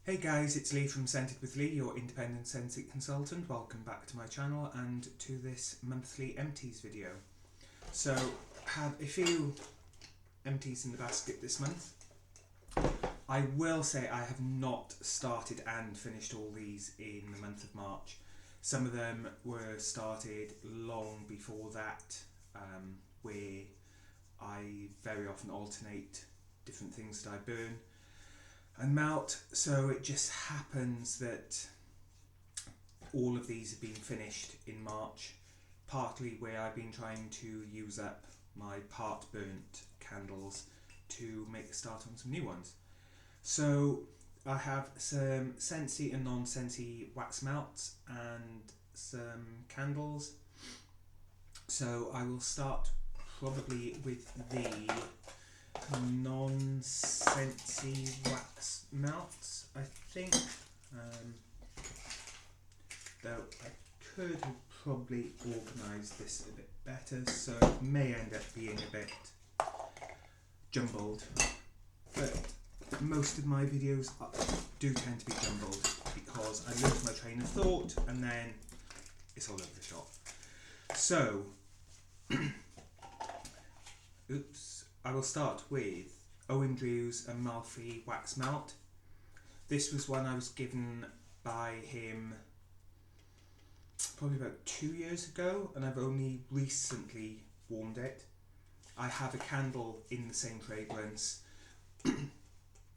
Hey guys, it's Lee from Scented with Lee, your independent Scentsy consultant. Welcome back to my channel and to this monthly Empties video. So, have a few empties in the basket this month. I will say I have not started and finished all these in the month of March. Some of them were started long before that, where I very often alternate different things that I burn and melt, so it just happens that all of these have been finished in March, partly where I've been trying to use up my part burnt candles to make a start on some new ones. So I have some Scentsy and non-Scentsy wax melts and some candles. So I will start probably with the non-Scentsy wax melts, I think, though I could have probably organised this a bit better, so it may end up being a bit jumbled, but most of my videos do tend to be jumbled because I lose my train of thought and then it's all over the shop. So, I will start with Owen Drew's Amalfi Wax Melt. This was one I was given by him probably about 2 years ago, and I've only recently warmed it. I have a candle in the same fragrance,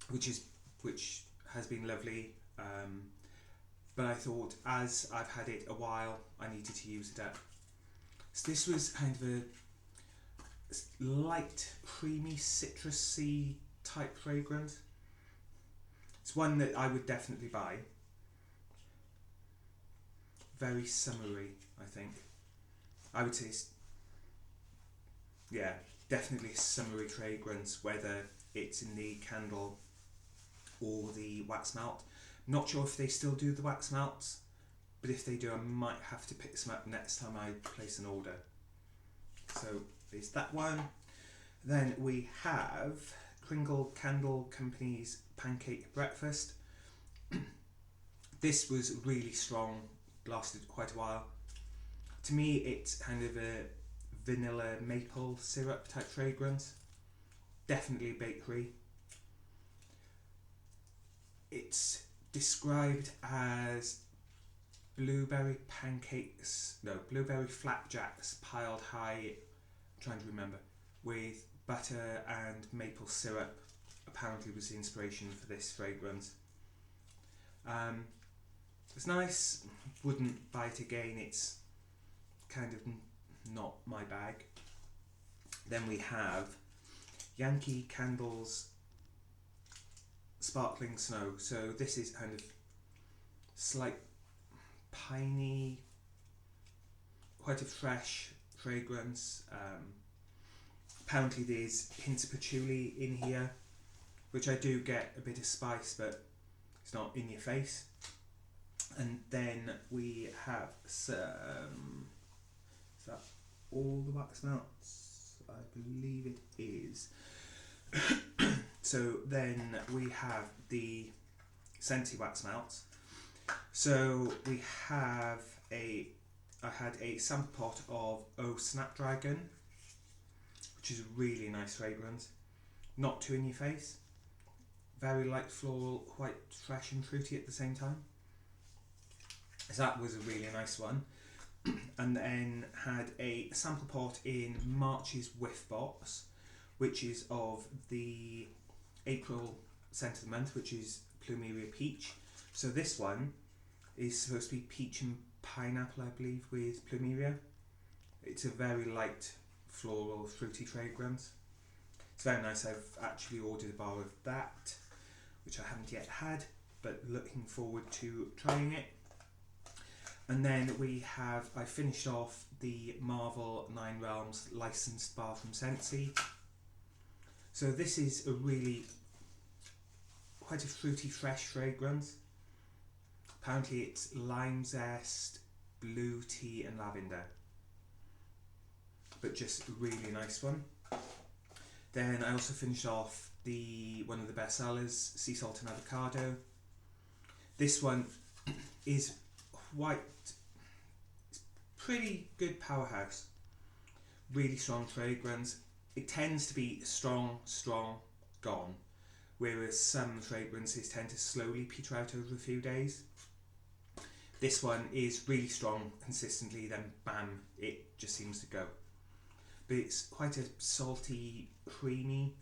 which has been lovely, but I thought as I've had it a while, I needed to use it up. So this was kind of a light, creamy, citrusy type fragrance. It's one that I would definitely buy. Very summery, I think. I would say, yeah, definitely a summery fragrance, whether it's in the candle or the wax melt. Not sure if they still do the wax melts, but if they do, I might have to pick some up next time I place an order. So there's that one. Then we have Kringle Candle Company's Pancake Breakfast. This was really strong, lasted quite a while. To me, it's kind of a vanilla maple syrup type fragrance. Definitely bakery. It's described as blueberry flapjacks piled high, I'm trying to remember, with butter and maple syrup. Apparently was the inspiration for this fragrance. It's nice, wouldn't buy it again, it's kind of not my bag. Then we have Yankee Candles Sparkling Snow. So this is kind of slight piney, quite a fresh fragrance. Apparently there's hints of patchouli in here, which I do get a bit of spice, but it's not in your face. And then we have some, is that all the wax melts? I believe it is. So then we have the Scentsy wax melts. So we have I had a sample pot of Oh Snapdragon, which is a really nice fragrance. Not too in your face. Very light floral, quite fresh and fruity at the same time. So that was a really nice one. And then had a sample pot in March's Whiff Box, which is of the April scent of the month, which is Plumeria Peach. So this one is supposed to be peach and pineapple, I believe, with Plumeria. It's a very light floral, fruity fragrance. It's very nice. I've actually ordered a bar of that, which I haven't yet had, but looking forward to trying it. And then I finished off the Marvel 9 Realms licensed bar from Scentsy. So this is a really quite a fruity, fresh fragrance. Apparently it's lime zest, blue tea and lavender. But just a really nice one. Then I also finished off one of the best sellers, sea salt and avocado. This one is quite pretty good powerhouse. Really strong fragrance. It tends to be strong, gone, whereas some fragrances tend to slowly peter out over a few days. This one is really strong consistently, then bam, it just seems to go. But it's quite a salty, creamy.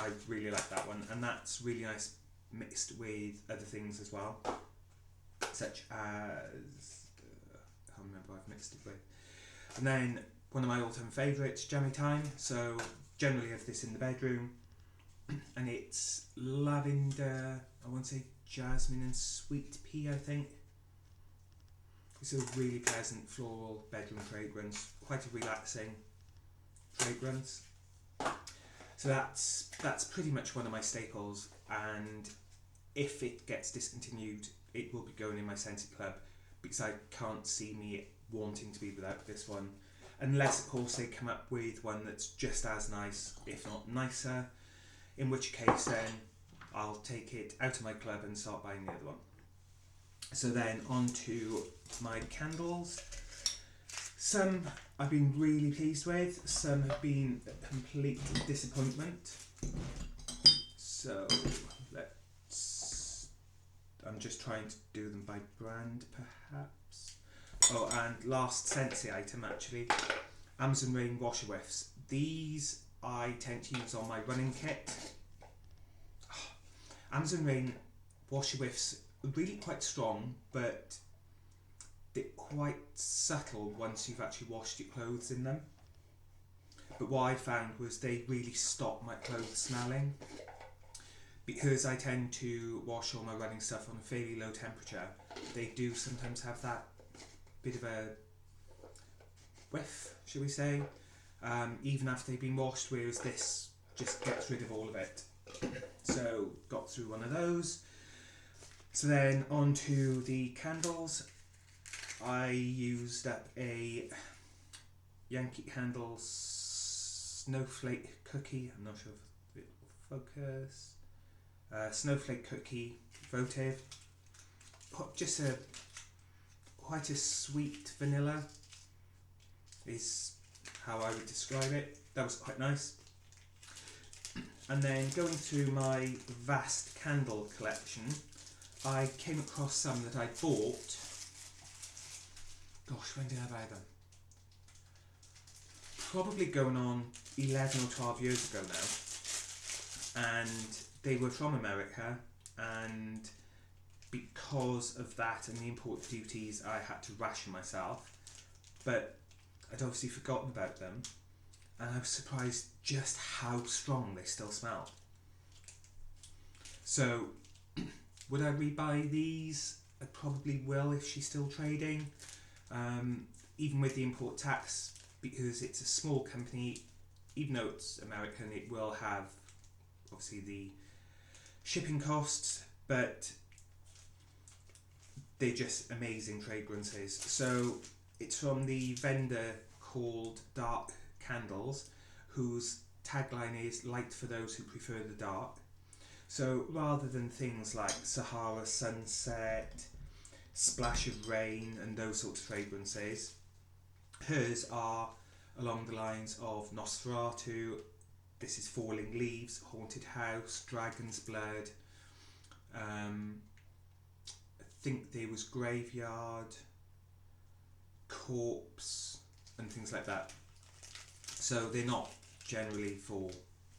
I really like that one, and that's really nice mixed with other things as well, such as I can't remember what I've mixed it with. And then one of my all-time favourites, Jammy Time. So generally have this in the bedroom, and it's lavender, I want to say jasmine and sweet pea, I think. It's a really pleasant floral bedroom fragrance, quite a relaxing fragrance. So that's pretty much one of my staples, and if it gets discontinued, it will be going in my Scentsy club, because I can't see me wanting to be without this one, unless of course they come up with one that's just as nice, if not nicer, in which case then I'll take it out of my club and start buying the other one. So then on to my candles. Some I've been really pleased with, some have been a complete disappointment. So I'm just trying to do them by brand perhaps. Oh, and last Scentsy item actually, Amazon Rain washer whiffs. These I tend to use on my running kit. Amazon Rain washer whiffs are really quite strong, but they're quite subtle once you've actually washed your clothes in them. But what I found was they really stopped my clothes smelling, because I tend to wash all my running stuff on a fairly low temperature. They do sometimes have that bit of a whiff, shall we say, even after they've been washed, whereas this just gets rid of all of it. So got through one of those. So then on to the candles. I used up a Yankee Candle Snowflake Cookie. I'm not sure if it will focus. Snowflake Cookie Votive. Just quite a sweet vanilla is how I would describe it. That was quite nice. And then going through my vast candle collection, I came across some that I bought. Gosh, when did I buy them? Probably going on 11 or 12 years ago now. And they were from America, and because of that and the import duties, I had to ration myself. But I'd obviously forgotten about them, and I was surprised just how strong they still smelled. So, would I rebuy these? I probably will if she's still trading. Even with the import tax, because it's a small company, even though it's American, it will have obviously the shipping costs, but they're just amazing fragrances. So it's from the vendor called Dark Candles, whose tagline is light for those who prefer the dark. So rather than things like Sahara Sunset, Splash of Rain and those sorts of fragrances, hers are along the lines of Nosferatu, This Is Falling Leaves, Haunted House, Dragon's Blood, I think there was Graveyard, Corpse and things like that. So they're not generally for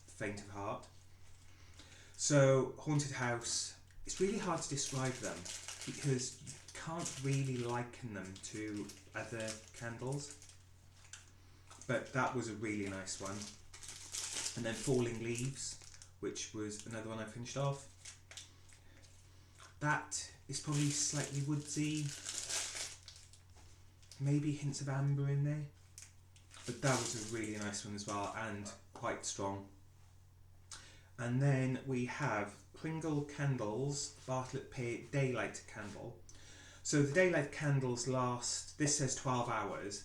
faint of heart. So Haunted House, it's really hard to describe them because you can't really liken them to other candles, but that was a really nice one. And then Falling Leaves, which was another one I finished off. That is probably slightly woodsy, maybe hints of amber in there, but that was a really nice one as well and quite strong. And then we have Pringle Candles Bartlett Pear Daylight Candle. So the daylight candles last, this says 12 hours,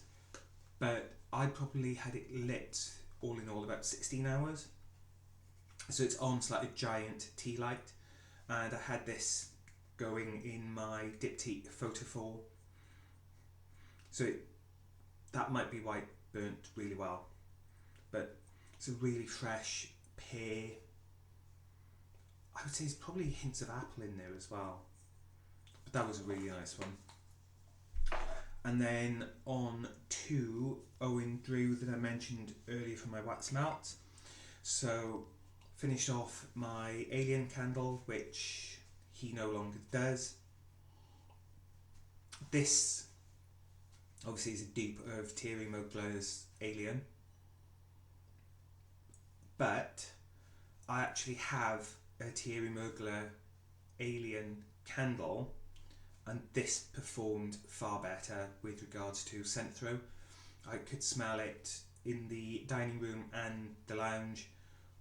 but I probably had it lit all in all about 16 hours. So it's almost like a giant tea light, and I had this going in my Diptyque Photo 4. So that might be why it burnt really well. But it's a really fresh pear. I would say there's probably hints of apple in there as well. But that was a really nice one. And then on to Owen Drew that I mentioned earlier from my wax melt. So finished off my alien candle, which he no longer does. This obviously is a dupe of Thierry Mugler's Alien, but I actually have a Thierry Mugler Alien candle, and this performed far better with regards to scent throw. I could smell it in the dining room and the lounge.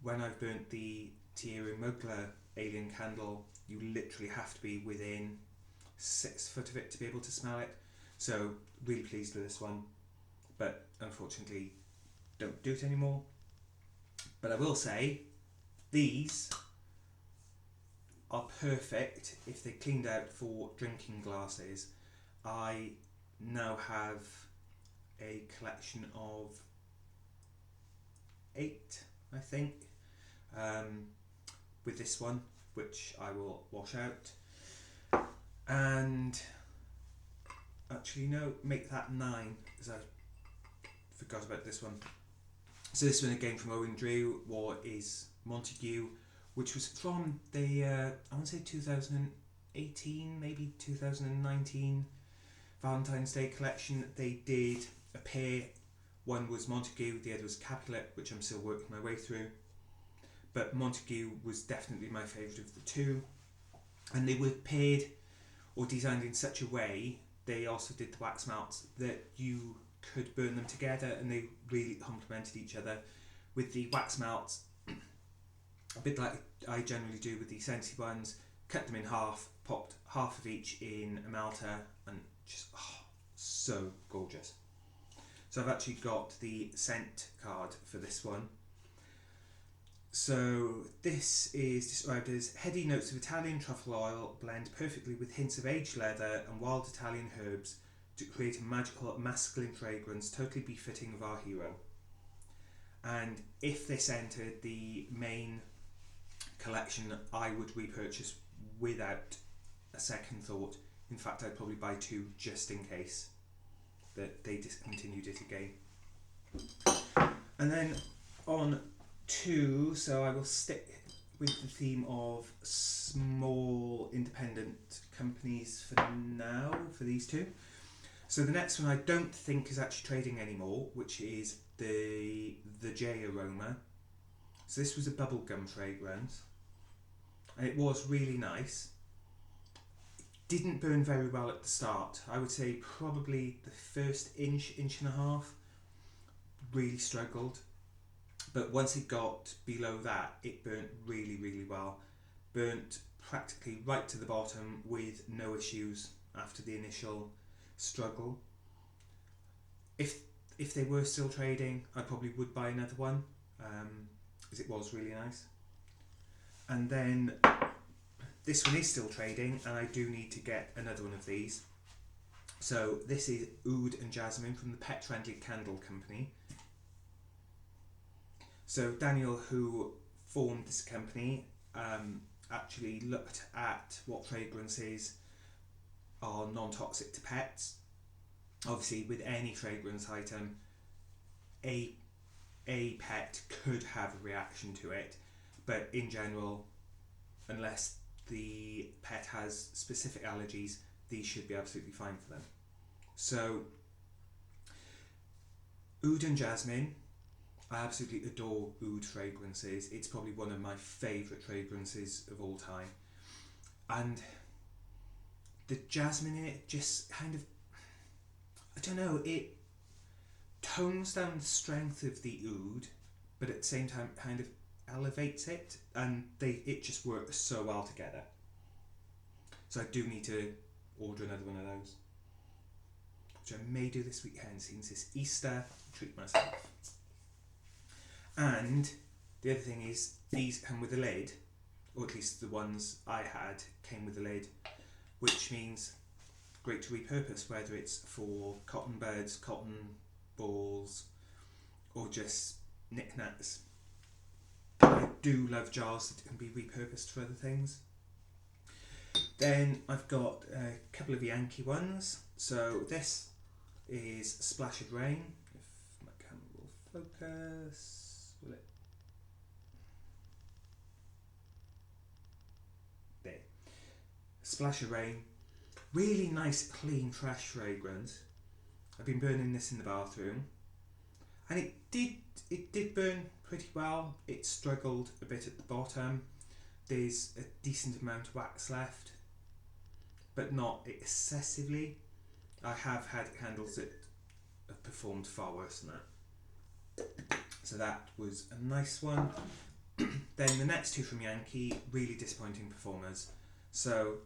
When I've burnt the Thierry Mugler Alien candle, you literally have to be within 6 foot of it to be able to smell it. So really pleased with this one, but unfortunately don't do it anymore. But I will say these are perfect if they're cleaned out for drinking glasses. I now have a collection of 8, I think, with this one, which I will wash out. And actually no, make that 9, as I forgot about this one. So this one again from Owen Drew, what is Montague, which was from the I want to say 2018, maybe 2019 Valentine's Day collection. They did a pair. One was Montague, the other was Capulet, which I'm still working my way through. But Montague was definitely my favourite of the two. And they were paired or designed in such a way, they also did the wax melts, that you could burn them together and they really complemented each other. With the wax melts, a bit like I generally do with the Scentsy ones, cut them in half, popped half of each in a melter, and just so gorgeous. So I've actually got the scent card for this one. So this is described as heady notes of Italian truffle oil blend perfectly with hints of aged leather and wild Italian herbs to create a magical masculine fragrance totally befitting of our hero. And if this entered the main collection, I would repurchase without a second thought. In fact, I'd probably buy 2 just in case that they discontinued it again. And then on to, so I will stick with the theme of small independent companies for now, for these 2. So the next one I don't think is actually trading anymore, which is the J Aroma. So this was a bubblegum fragrance, and it was really nice. Didn't burn very well at the start. I would say probably the first inch and a half really struggled, but once it got below that, it burnt really, really well. Burnt practically right to the bottom with no issues after the initial struggle. If they were still trading, I probably would buy another one, as it was really nice. And then this one is still trading, and I do need to get another one of these. So this is Oud and Jasmine from the Pet Friendly Candle Company. So Daniel, who formed this company, actually looked at what fragrances are non-toxic to pets. Obviously, with any fragrance item, a pet could have a reaction to it, but in general, unless the pet has specific allergies, these should be absolutely fine for them. So Oud and Jasmine, I absolutely adore oud fragrances. It's probably one of my favourite fragrances of all time. And the jasmine in it just kind of, I don't know, it tones down the strength of the oud, but at the same time kind of elevates it, and it just works so well together. So I do need to order another one of those, which I may do this weekend since it's Easter. Treat myself. And the other thing is, these come with a lid, or at least the ones I had came with a lid. which means great to repurpose, whether it's for cotton buds, cotton balls, or just knickknacks. I do love jars that can be repurposed for other things. Then I've got a couple of Yankee ones. So this is Splash of Rain. If my camera will focus, will it? There. Splash of Rain. Really nice, clean, fresh fragrance. I've been burning this in the bathroom, and it did burn pretty well. It struggled a bit at the bottom. There's a decent amount of wax left, but not excessively. I have had candles that have performed far worse than that. So that was a nice one. Then the next two from Yankee, really disappointing performers. So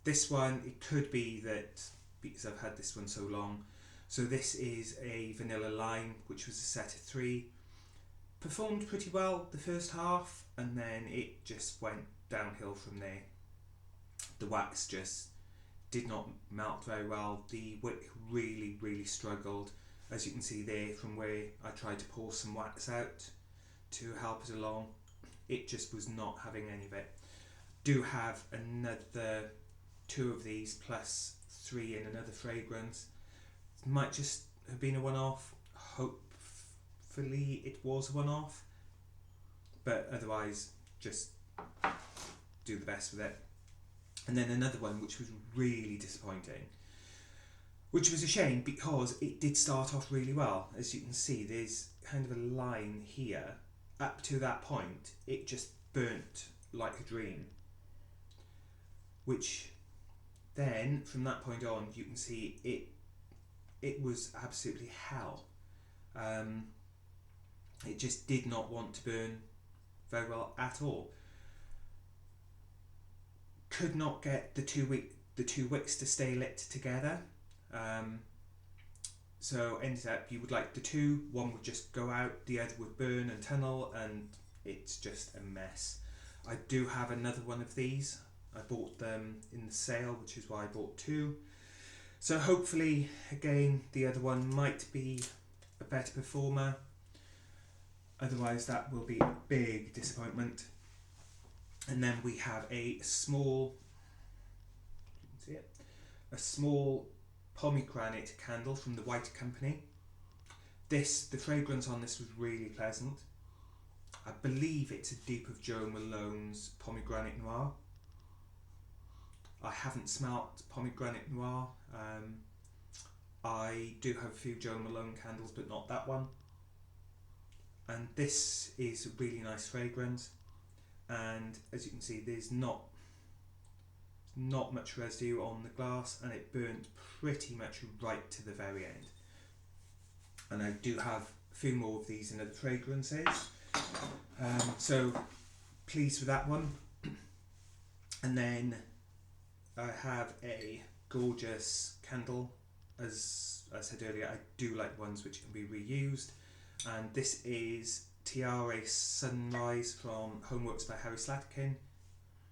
this one, it could be that because I've had this one so long. So this is a Vanilla Lime, which was a set of 3. Performed pretty well the first half, and then it just went downhill from there. The wax just did not melt very well. The wick really, really struggled. As you can see there, from where I tried to pour some wax out to help it along, it just was not having any of it. Do have another 2 of these plus 3 in another fragrance. It might just have been a one-off. Hopefully it was a one-off, but otherwise just do the best with it. And then another one which was really disappointing, which was a shame because it did start off really well. As you can see, there's kind of a line here. Up to that point, it just burnt like a dream, which then from that point on, you can see it was absolutely hell. It just did not want to burn very well at all. Could not get the two wicks to stay lit together. So ended up, you would light the 2, one would just go out, the other would burn and tunnel, and it's just a mess. I do have another one of these. I bought them in the sale, which is why I bought 2. So hopefully, again, the other one might be a better performer. Otherwise, that will be a big disappointment. And then we have a small, you can see it, a small pomegranate candle from the White Company. The fragrance on this was really pleasant. I believe it's a dupe of Jo Malone's Pomegranate Noir. I haven't smelt Pomegranate Noir. I do have a few Jo Malone candles, but not that one. And this is a really nice fragrance. And as you can see, there's not much residue on the glass, and it burnt pretty much right to the very end. And I do have a few more of these in other fragrances, so pleased with that one. And then I have a gorgeous candle. As I said earlier, I do like ones which can be reused, and this is Tiare Sunrise from Homeworks by Harry Slatkin.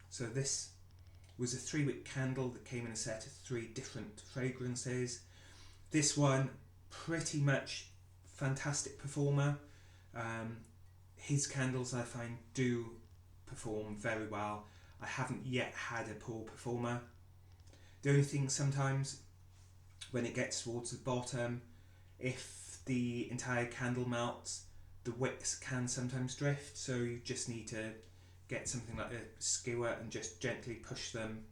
So this was a 3-wick candle that came in a set of 3 different fragrances. This one, pretty much fantastic performer. His candles I find do perform very well. I haven't yet had a poor performer. The only thing sometimes when it gets towards the bottom, if the entire candle melts, the wicks can sometimes drift, so you just need to get something like a skewer and just gently push them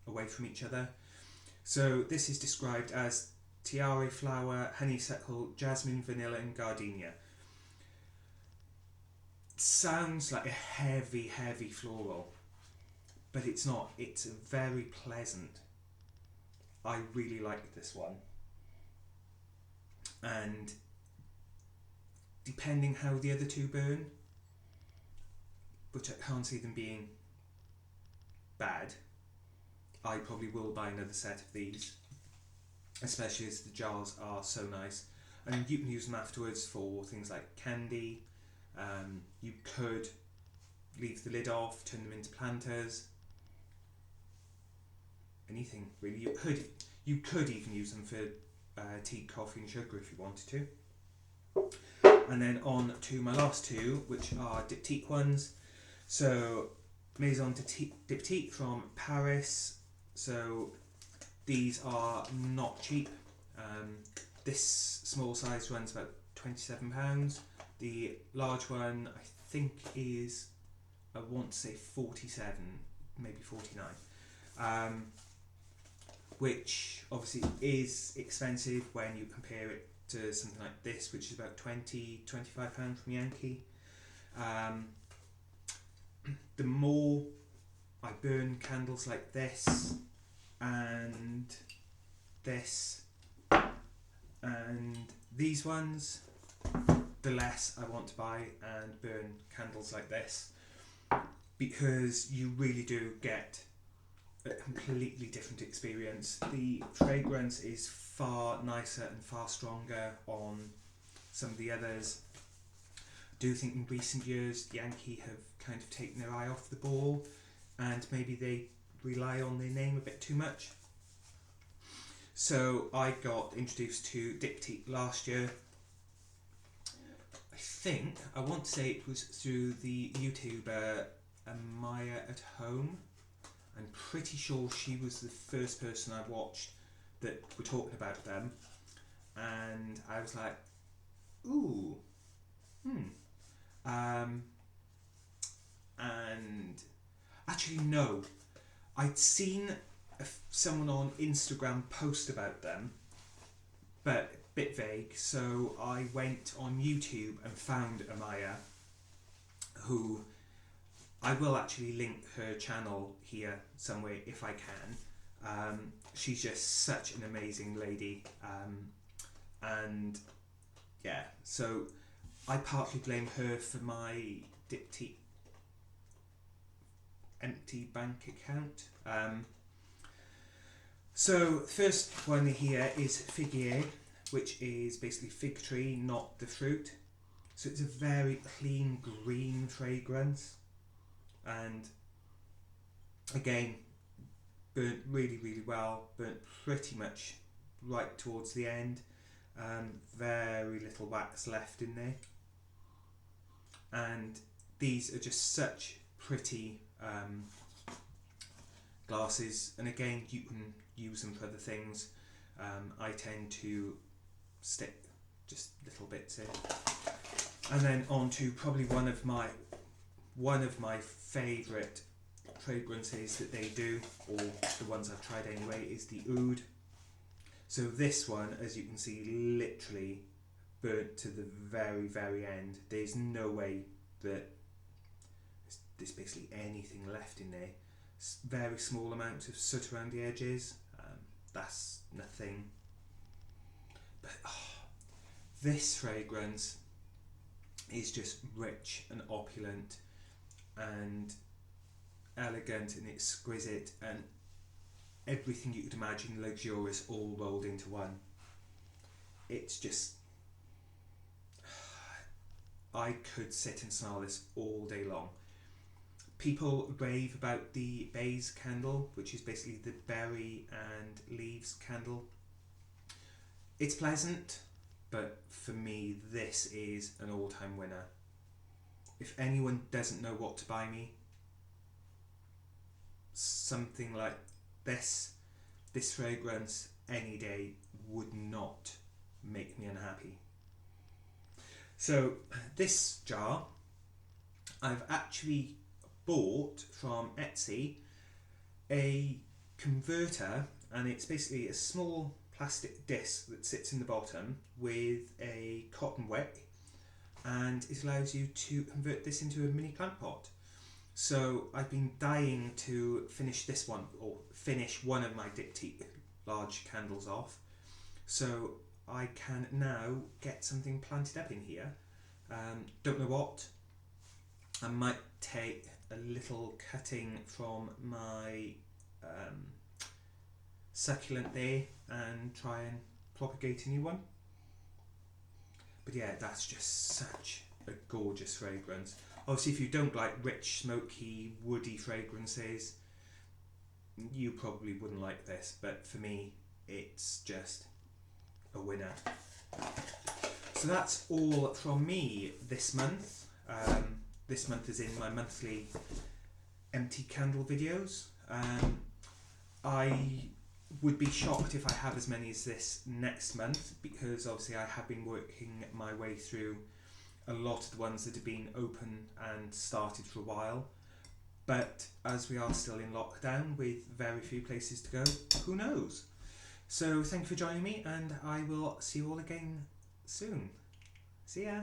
away from each other. So this is described as tiare flower, honeysuckle, jasmine, vanilla and gardenia. It sounds like a heavy floral, but it's not. It's very pleasant. I really like this one, and depending how the other 2 burn, but I can't see them being bad, I probably will buy another set of these, especially as the jars are so nice, and you can use them afterwards for things like candy. You could leave the lid off, turn them into planters. anything really. You could even use them for tea, coffee and sugar if you wanted to. And then on to my last two, which are diptyque ones. So Maison Diptyque from Paris. So these are not cheap. This small size runs about £27. The large one I think is, I want to say 47, maybe 49. Which obviously is expensive when you compare it to something like this, which is about £25 from Yankee. The more I burn candles like this and this and these ones, the less I want to buy and burn candles like this, because you really do get a completely different experience. The fragrance is far nicer and far stronger on some of the others. I do think in recent years Yankee have kind of taken their eye off the ball and maybe they rely on their name a bit too much. So I got introduced to Diptyque last year. I want to say it was through the YouTuber Maya at Home. I'm pretty sure she was the first person I watched that were talking about them, and I was like, ooh, and actually no, I'd seen someone on Instagram post about them, but a bit vague, so I went on YouTube and found Amaya, who I will actually link her channel here somewhere if I can. She's just such an amazing lady, and yeah, so I partly blame her for my Diptyque empty bank account. So the first one here is Figuier, which is basically fig tree, not the fruit. So it's a very clean green fragrance, and again, burnt really, really well, burnt pretty much right towards the end. Very little wax left in there, and these are just such pretty glasses, and again you can use them for other things. I tend to stick just little bits in. And then on to probably one of my favourite fragrances that they do, or the ones I've tried anyway, is the Oud. So this one, as you can see, literally burnt to the very, very end. There's no way that there's basically anything left in there. Very small amounts of soot around the edges. That's nothing. But this fragrance is just rich and opulent and elegant and exquisite and everything you could imagine luxurious all rolled into one. It's just, I could sit and smell this all day long. People rave about the Bays candle, which is basically the berry and leaves candle. It's pleasant, but for me this is an all-time winner. If anyone doesn't know what to buy me, something like this fragrance any day would not make me unhappy. So this jar I've actually bought from Etsy, a converter, and it's basically a small plastic disc that sits in the bottom with a cotton wick, and it allows you to convert this into a mini plant pot. So I've been dying to finish this one, or finish one of my Diptyque large candles off, so I can now get something planted up in here. Don't know what. I might take a little cutting from my succulent there and try and propagate a new one. But yeah, that's just such a gorgeous fragrance. Obviously, if you don't like rich, smoky, woody fragrances, you probably wouldn't like this, but for me, it's just a winner. So that's all from me this month. This month is in my monthly empty candle videos. I would be shocked if I have as many as this next month, because obviously I have been working my way through a lot of the ones that have been open and started for a while. But as we are still in lockdown with very few places to go, who knows? So thank you for joining me, and I will see you all again soon. See ya!